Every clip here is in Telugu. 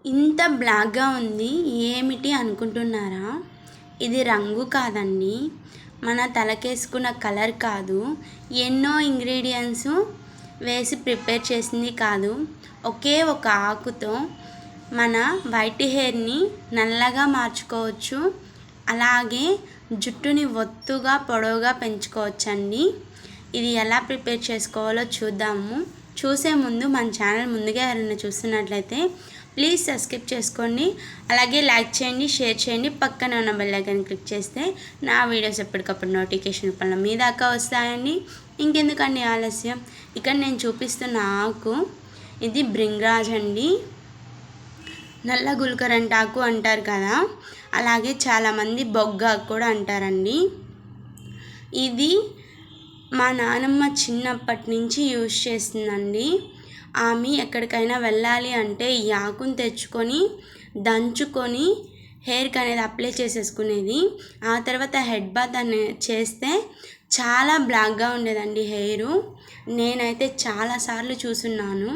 ఇంత బ్లాక్‌గా ఉంది ఏమిటి అనుకుంటున్నారా? ఇది రంగు కాదండి. మన తలకేసుకున్న కలర్ కాదు. ఎన్నో ఇంగ్రీడియెంట్స్ వేసి ప్రిపేర్ చేసింది కాదు. ఒకే ఒక ఆకుతో మన వైట్ హెయిర్‌ని నల్లగా మార్చుకోవచ్చు. అలాగే జుట్టుని ఒత్తుగా, పొడవుగా పెంచుకోవచ్చండి. ఇది ఎలా ప్రిపేర్ చేసుకోవాలో చూద్దాము. చూసే ముందు మన ఛానల్ ముందుగా ఎవరైనా చూస్తున్నట్లయితే ప్లీజ్ సబ్స్క్రైబ్ చేసుకోండి. అలాగే లైక్ చేయండి, షేర్ చేయండి. పక్కన ఉన్న బెల్ ఐకాన్ క్లిక్ చేస్తే నా వీడియోస్ ఎప్పటికప్పుడు నోటిఫికేషన్ రూపంలో మీ దాకా వస్తాయండి. ఇంకెందుకండి ఆలస్యం, ఇక్కడ నేను చూపిస్తున్న ఆకు ఇది భృంగరాజ్ అండి. నల్ల గుల్కరంటాకు అంటారు కదా, అలాగే చాలామంది బొగ్గాకు కూడా అంటారండి. ఇది మా నానమ్మ చిన్నప్పటి నుంచి యూజ్ చేస్తుందండి. ఆమె ఎక్కడికైనా వెళ్ళాలి అంటే ఈ ఆకుని తెచ్చుకొని దంచుకొని హెయిర్కి అనేది అప్లై చేసేసుకునేది. ఆ తర్వాత హెడ్ బాత్ అనేది చేస్తే చాలా బ్లాక్గా ఉండేదండి హెయిరు. నేనైతే చాలాసార్లు చూసున్నాను.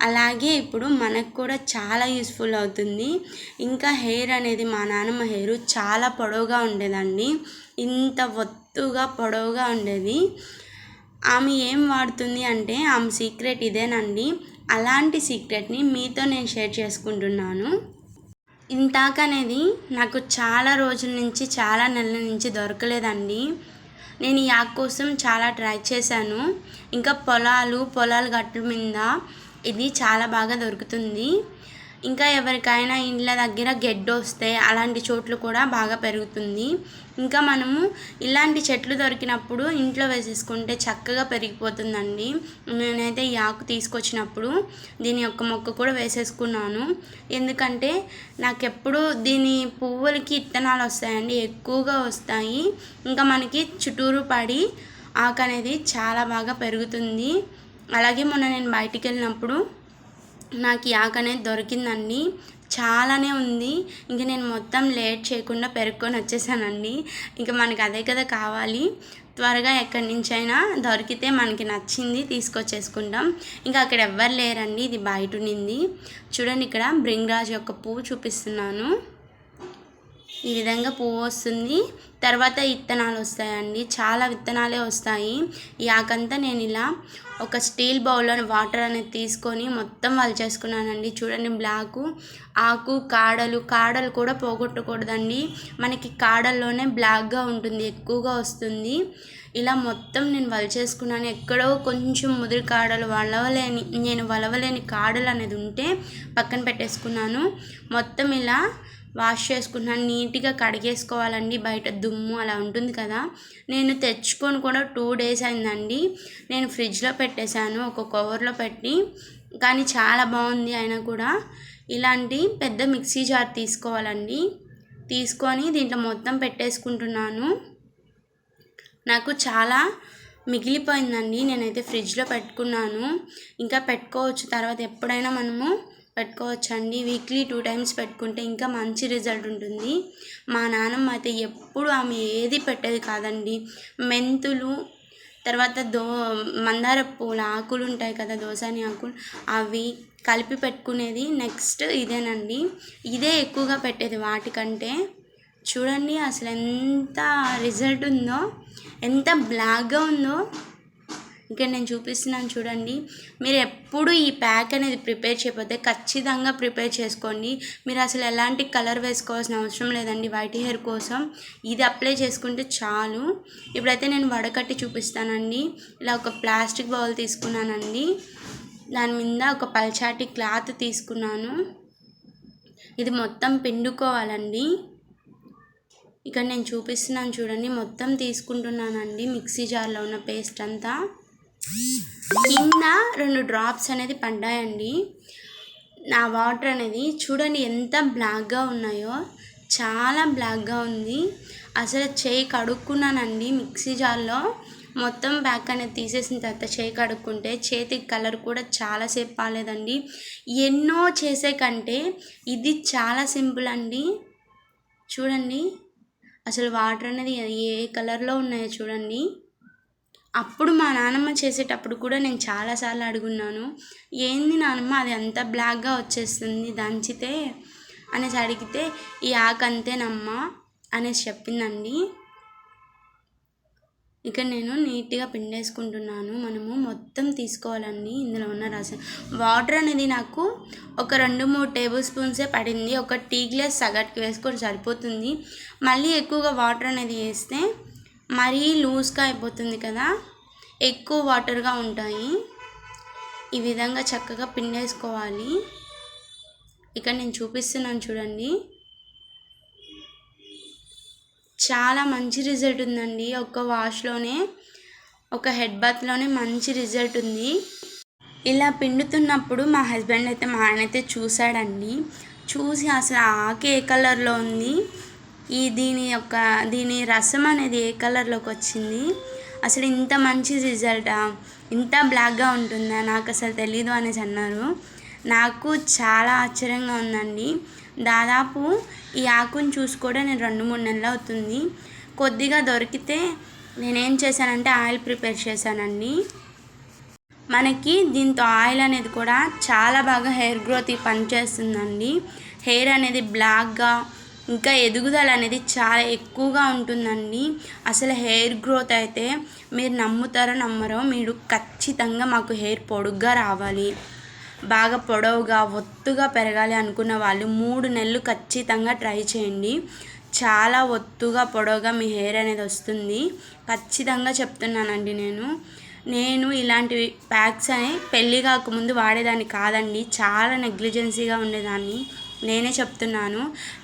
అలాగే ఇప్పుడు మనకు కూడా చాలా యూస్ఫుల్ అవుతుంది. ఇంకా హెయిర్ అనేది మా నాన్నమ్మ హెయిర్ చాలా పొడవుగా ఉండేదండి. ఇంత ఒత్తుగా పొడవుగా ఉండేది. ఆమె ఏం వాడుతుంది అంటే ఆమె సీక్రెట్ ఇదేనండి. అలాంటి సీక్రెట్ని మీతో నేను షేర్ చేసుకుంటున్నాను. ఇంతాక అనేది నాకు చాలా రోజుల నుంచి, చాలా నెలల నుంచి దొరకలేదండి. నేను ఈ ఆకు కోసం చాలా ట్రై చేశాను. ఇంకా పొలాల గట్ల మీద ఇది చాలా బాగా దొరుకుతుంది. ఇంకా ఎవరికైనా ఇండ్ల దగ్గర గెడ్డ వస్తే అలాంటి చోట్లు కూడా బాగా పెరుగుతుంది. ఇంకా మనము ఇలాంటి చెట్లు దొరికినప్పుడు ఇంట్లో వేసేసుకుంటే చక్కగా పెరిగిపోతుందండి. నేనైతే ఈ ఆకు తీసుకొచ్చినప్పుడు దీని యొక్క మొక్క కూడా వేసేసుకున్నాను. ఎందుకంటే నాకెప్పుడు దీని పువ్వులకి ఇత్తనాలు వస్తాయండి, ఎక్కువగా వస్తాయి. ఇంకా మనకి చుట్టూరు పడి ఆకు అనేది చాలా బాగా పెరుగుతుంది. అలాగే మొన్న నేను బయటికి వెళ్ళినప్పుడు నాకు ఈ ఆకు అనేది దొరికిందండి. చాలానే ఉంది. ఇంక నేను మొత్తం లేట్ చేయకుండా పెరుక్కొని వచ్చేసానండి. ఇంకా మనకి అదే కదా కావాలి. త్వరగా ఎక్కడి నుంచైనా దొరికితే మనకి నచ్చింది తీసుకొచ్చేసుకుంటాం. ఇంకా అక్కడ ఎవ్వరు లేరండి, ఇది బయట ఉన్నింది. చూడండి, ఇక్కడ భృంగరాజ్ యొక్క పువ్వు చూపిస్తున్నాను. ఈ విధంగా పువ్వు వస్తుంది. తర్వాత విత్తనాలు వస్తాయండి, చాలా విత్తనాలే వస్తాయి. ఈ ఆకంతా నేను ఇలా ఒక స్టీల్ బౌల్లో వాటర్ అనేది తీసుకొని మొత్తం వలిచేసుకున్నానండి. చూడండి, బ్లాకు ఆకు కాడలు కూడా పోగొట్టకూడదండి. మనకి కాడల్లోనే బ్లాక్గా ఉంటుంది, ఎక్కువగా వస్తుంది. ఇలా మొత్తం నేను వలిచేసుకున్నాను. ఎక్కడో కొంచెం ముదిరి కాడలు వలవలేని కాడలు అనేది ఉంటే పక్కన పెట్టేసుకున్నాను. మొత్తం ఇలా వాష్ చేసుకుంటున్నాను. నీట్గా కడిగేసుకోవాలండి, బయట దుమ్ము అలా ఉంటుంది కదా. నేను తెచ్చుకొని కూడా 2 days అయిందండి. నేను ఫ్రిడ్జ్లో పెట్టేశాను, ఒక కవర్లో పెట్టి. కానీ చాలా బాగుంది. అయినా కూడా ఇలాంటి పెద్ద మిక్సీ జార్ తీసుకోవాలండి. తీసుకొని దీంట్లో మొత్తం పెట్టేసుకుంటున్నాను. నాకు చాలా మిగిలిపోయిందండి. నేనైతే ఫ్రిడ్జ్లో పెట్టుకున్నాను. ఇంకా పెట్టుకోవచ్చు, తర్వాత ఎప్పుడైనా మనము పెట్టుకోవచ్చండి. వీక్లీ 2 times పెట్టుకుంటే ఇంకా మంచి రిజల్ట్ ఉంటుంది. మా నాన్నమ్మ అయితే ఎప్పుడు ఆమె ఏది పెట్టేది కాదండి. మెంతులు, తర్వాత మందార పూల ఆకులు ఉంటాయి కదా, దోసాని ఆకులు, అవి కలిపి పెట్టుకునేది. నెక్స్ట్ ఇదేనండి, ఇదే ఎక్కువగా పెట్టేది వాటికంటే. చూడండి అసలు ఎంత రిజల్ట్ ఉందో, ఎంత బ్లాక్గా ఉందో. ఇక్కడ నేను చూపిస్తున్నాను చూడండి. మీరు ఎప్పుడు ఈ ప్యాక్ అనేది ప్రిపేర్ చేయకపోతే ఖచ్చితంగా ప్రిపేర్ చేసుకోండి. మీరు అసలు ఎలాంటి కలర్ వేసుకోవాల్సిన అవసరం లేదండి వైట్ హెయిర్ కోసం. ఇది అప్లై చేసుకుంటే చాలు. ఇప్పుడైతే నేను వడకట్టి చూపిస్తానండి. ఇలా ఒక ప్లాస్టిక్ బౌల్ తీసుకున్నానండి. దాని మీద ఒక పల్చాటి క్లాత్ తీసుకున్నాను. ఇది మొత్తం పిండుకోవాలండి. ఇక్కడ నేను చూపిస్తున్నాను చూడండి, మొత్తం తీసుకుంటున్నానండి. మిక్సీ జార్లో ఉన్న పేస్ట్ అంతా కింద 2 drops అనేది పడ్డాయండి. నా వాటర్ అనేది చూడండి ఎంత బ్లాక్గా ఉన్నాయో, చాలా బ్లాక్గా ఉంది. అసలు చేయి కడుక్కున్నానండి మిక్సీ జార్లో. మొత్తం బ్యాక్ అనేది తీసేసిన తర్వాత చేయి కడుక్కుంటే చేతికి కలర్ కూడా చాలాసేపు పాలేదండి. ఎన్నో చేసే కంటే ఇది చాలా సింపుల్ అండి. చూడండి అసలు వాటర్ అనేది ఏ కలర్లో ఉన్నాయో చూడండి. అప్పుడు మా నాన్నమ్మ చేసేటప్పుడు కూడా నేను చాలాసార్లు అడుగున్నాను, ఏంది నానమ్మ అది అంత బ్లాక్గా వచ్చేస్తుంది దంచితే అనేసి అడిగితే, ఈ ఆకు అంతేనమ్మా అనేసి చెప్పిందండి. ఇక నేను నీట్గా పిండేసుకుంటున్నాను. మనము మొత్తం తీసుకోవాలండి ఇందులో ఉన్న రసం. వాటర్ అనేది నాకు ఒక 2-3 టేబుల్ స్పూన్సే పడింది. ఒక టీ గ్లాస్ సగటుకి వేసుకొని సరిపోతుంది. మళ్ళీ ఎక్కువగా వాటర్ అనేది వేస్తే మరీ లూజ్గా అయిపోతుంది కదా, ఎక్కువ వాటర్గా ఉంటాయి. ఈ విధంగా చక్కగా పిండేసుకోవాలి. ఇక్కడ నేను చూపిస్తున్నాను చూడండి. చాలా మంచి రిజల్ట్ ఉందండి. ఒక్క వాష్లోనే, ఒక హెడ్ బాత్లోనే మంచి రిజల్ట్ ఉంది. ఇలా పిండుతున్నప్పుడు మా హస్బెండ్ అయితే, మా ఆయన అయితే చూశాడండి. చూసి అసలు ఆకు ఏ కలర్లో ఉంది, దీని రసం అనేది ఏ కలర్లోకి వచ్చింది, అసలు ఇంత మంచి రిజల్టా, ఇంత బ్లాక్గా ఉంటుందా, నాకు అసలు తెలీదు అనేసి అన్నారు. నాకు చాలా ఆశ్చర్యంగా ఉందండి. దాదాపు ఈ ఆకుని చూసి కూడా నేను 2-3 నెలలు అవుతుంది. కొద్దిగా దొరికితే నేనేం చేశానంటే ఆయిల్ ప్రిపేర్ చేశానండి. మనకి దీంతో ఆయిల్ అనేది కూడా చాలా బాగా హెయిర్ గ్రోత్కి పనిచేస్తుందండి. హెయిర్ అనేది బ్లాక్గా, ఇంకా ఎదుగుదల అనేది చాలా ఎక్కువగా ఉంటుందండి. అసలు హెయిర్ గ్రోత్ అయితే మీరు నమ్ముతారో నమ్మరో, మీరు ఖచ్చితంగా మాకు హెయిర్ పొడుగ్గా రావాలి, బాగా పొడవుగా ఒత్తుగా పెరగాలి అనుకున్న వాళ్ళు 3 నెలలు ఖచ్చితంగా ట్రై చేయండి. చాలా ఒత్తుగా పొడవుగా మీ హెయిర్ అనేది వస్తుంది. ఖచ్చితంగా చెప్తున్నానండి. నేను ఇలాంటి ప్యాక్స్ అని పెళ్ళి కాకముందు వాడేదాన్ని కాదండి. చాలా నెగ్లిజెన్సీగా ఉండేదాన్ని. నేనే చెప్తున్నాను.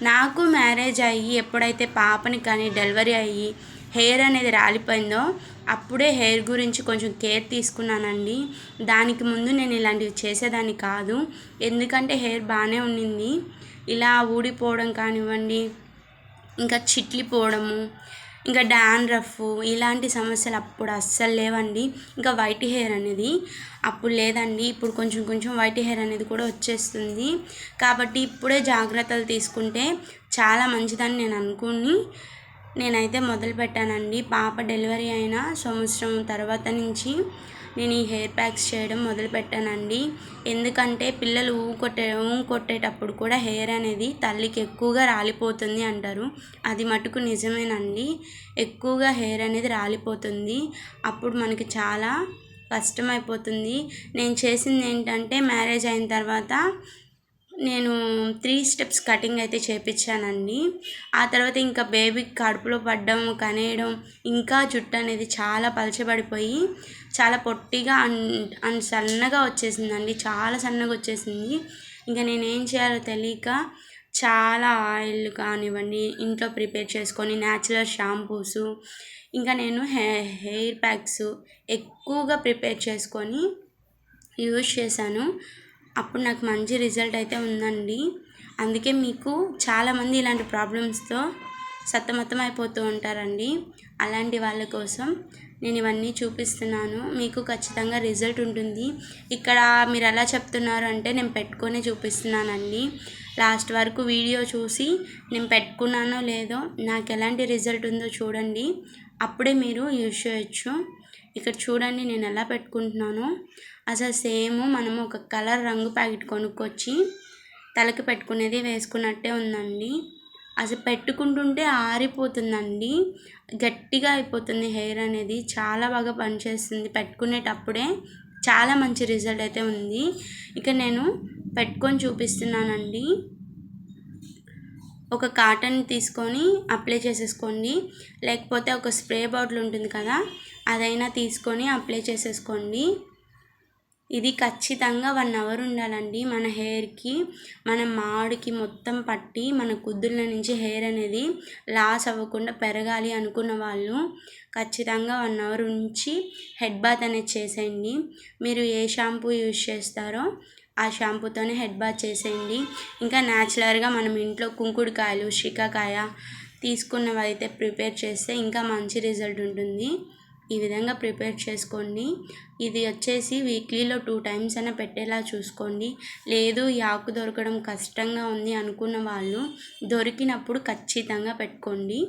నాకు మ్యారేజ్ అయ్యి ఎప్పుడైతే పాపని కానీ డెలివరీ అయ్యి హెయిర్ అనేది రాలిపోయిందో అప్పుడే హెయిర్ గురించి కొంచెం కేర్ తీసుకున్నానండి. దానికి ముందు నేను ఇలాంటివి చేసేదాన్ని కాదు. ఎందుకంటే హెయిర్ బాగానే ఉండింది. ఇలా ఊడిపోవడం కానివ్వండి, ఇంకా చిట్లిపోవడము, ఇంకా డాండ్రఫ్, ఇలాంటి సమస్యలు అప్పుడు అస్సలు లేవండి. ఇంకా వైట్ హెయిర్ అనేది అప్పుడు లేదండి. ఇప్పుడు కొంచెం కొంచెం వైట్ హెయిర్ అనేది కూడా వచ్చేస్తుంది. కాబట్టి ఇప్పుడే జాగ్రత్తలు తీసుకుంటే చాలా మంచిదని నేనైతే మొదలుపెట్టానండి. పాప డెలివరీ అయిన సంవత్సరం తర్వాత నుంచి నేను ఈ హెయిర్ ప్యాక్స్ చేయడం మొదలుపెట్టానండి. ఎందుకంటే పిల్లలు కొట్టేటప్పుడు కూడా హెయిర్ అనేది తల్లికి ఎక్కువగా రాలిపోతుంది అంటారు. అది మటుకు నిజమేనండి. ఎక్కువగా హెయిర్ అనేది రాలిపోతుంది. అప్పుడు మనకి చాలా కష్టమైపోతుంది. నేను చేసింది ఏంటంటే, మ్యారేజ్ అయిన తర్వాత నేను 3 స్టెప్స్ కటింగ్ అయితే చేయించానండి. ఆ తర్వాత ఇంకా బేబీకి కడుపులో పడ్డం, కనేయడం, ఇంకా జుట్టు అనేది చాలా పలచబడిపోయి చాలా పొట్టిగా సన్నగా వచ్చేసిందండి. చాలా సన్నగా వచ్చేసింది. ఇంకా నేనేం చేయాలో తెలియక చాలా ఆయిల్ కానివ్వండి ఇంట్లో ప్రిపేర్ చేసుకొని, న్యాచురల్ షాంపూసు, ఇంకా నేను హెయిర్ ప్యాక్స్ ఎక్కువగా ప్రిపేర్ చేసుకొని యూజ్ చేశాను. అప్పుడు నాకు మంచి రిజల్ట్ అయితే ఉందండి. అందుకే మీకు చాలామంది ఇలాంటి ప్రాబ్లమ్స్తో సతమతం అయిపోతూ ఉంటారండి. అలాంటి వాళ్ళ కోసం నేను ఇవన్నీ చూపిస్తున్నాను. మీకు ఖచ్చితంగా రిజల్ట్ ఉంటుంది. ఇక్కడ మీరు ఎలా చెప్తున్నారు అంటే, నేను పెట్టుకొని చూపిస్తున్నానండి. లాస్ట్ వరకు వీడియో చూసి నేను పెట్టుకున్నానో లేదో, నాకు ఎలాంటి రిజల్ట్ ఉందో చూడండి. అప్పుడే మీరు యూజ్ చేయొచ్చు. ఇక్కడ చూడండి నేను ఎలా పెట్టుకుంటున్నానో. అసలు సేమ్ మనము ఒక కలర్ రంగు ప్యాకెట్ కొనుక్కొచ్చి తలకి పెట్టుకునేది వేసుకున్నట్టే ఉందండి. అసలు పెట్టుకుంటుంటే ఆరిపోతుందండి, గట్టిగా అయిపోతుంది హెయిర్ అనేది. చాలా బాగా పనిచేస్తుంది పెట్టుకునేటప్పుడే. చాలా మంచి రిజల్ట్ అయితే ఉంది. ఇక నేను పెట్టుకొని చూపిస్తున్నానండి. ఒక కాటన్ తీసుకొని అప్లై చేసేసుకోండి, లేకపోతే ఒక స్ప్రే బాటిల్ ఉంటుంది కదా, అదైనా తీసుకొని అప్లై చేసేసుకోండి. ఇది ఖచ్చితంగా 1 అవర్ ఉండాలండి మన హెయిర్కి. మన మాడికి మొత్తం పట్టి మన కుదుళ్ళ నుంచి హెయిర్ అనేది లాస్ అవ్వకుండా పెరగాలి అనుకున్న వాళ్ళు ఖచ్చితంగా 1 అవర్ ఉంచి హెడ్ బాత్ అనేది చేసేయండి. మీరు ఏ షాంపూ యూజ్ చేస్తారో ఆ షాంపూతోనే హెడ్ బాత్ చేసేయండి. ఇంకా న్యాచురల్గా మనం ఇంట్లో కుంకుడుకాయలు, శికాకాయ తీసుకున్నవి అయితే ప్రిపేర్ చేస్తే ఇంకా మంచి రిజల్ట్ ఉంటుంది. ఈ విధంగా ప్రిపేర్ చేసుకోండి. ఇది వచ్చేసి వీక్లీలో 2 టైమ్స్ అయినా పెట్టేలా చూసుకోండి. లేదు ఈ ఆకు దొరకడం కష్టంగా ఉంది అనుకున్న వాళ్ళు దొరికినప్పుడు ఖచ్చితంగా పెట్టుకోండి.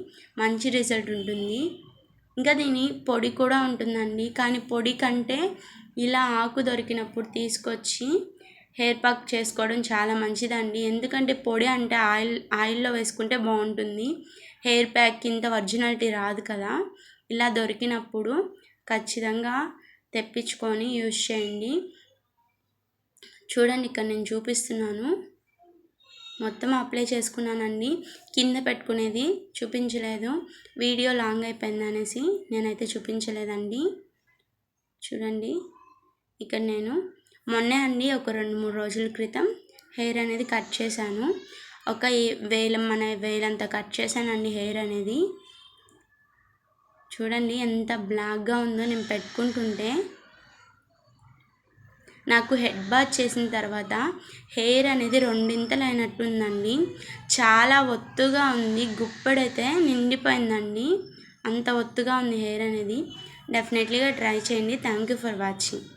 మంచి రిజల్ట్ ఉంటుంది. ఇంకా దీని పొడి కూడా ఉంటుందండి, కానీ పొడి కంటే ఇలా ఆకు దొరికినప్పుడు తీసుకొచ్చి హెయిర్ ప్యాక్ చేసుకోవడం చాలా మంచిదండి. ఎందుకంటే పొడి అంటే ఆయిల్లో వేసుకుంటే బాగుంటుంది, హెయిర్ ప్యాక్ ఇంత ఒరిజినాలిటీ రాదు కదా. ఇలా దొరికినప్పుడు ఖచ్చితంగా తెప్పించుకొని యూజ్ చేయండి. చూడండి, ఇక్కడ నేను చూపిస్తున్నాను, మొత్తం అప్లై చేసుకున్నానండి. కింద పెట్టుకునేది చూపించలేదు, వీడియో లాంగ్ అయిపోయింది అనేసి నేనైతే చూపించలేదండి. చూడండి, ఇక్కడ నేను మొన్నే అండి ఒక 2-3 రోజుల క్రితం హెయిర్ అనేది కట్ చేశాను. ఒక వేలంత కట్ చేశానండి హెయిర్ అనేది. చూడండి ఎంత బ్లాక్గా ఉందో నేను పెట్టుకుంటుంటే. నాకు హెడ్ బాత్ చేసిన తర్వాత హెయిర్ అనేది రెండింతలు అయినట్టుందండి. చాలా ఒత్తుగా ఉంది, గుప్పెడైతే నిండిపోయిందండి, అంత ఒత్తుగా ఉంది హెయిర్ అనేది. డెఫినెట్లీగా ట్రై చేయండి. Thank you for watching.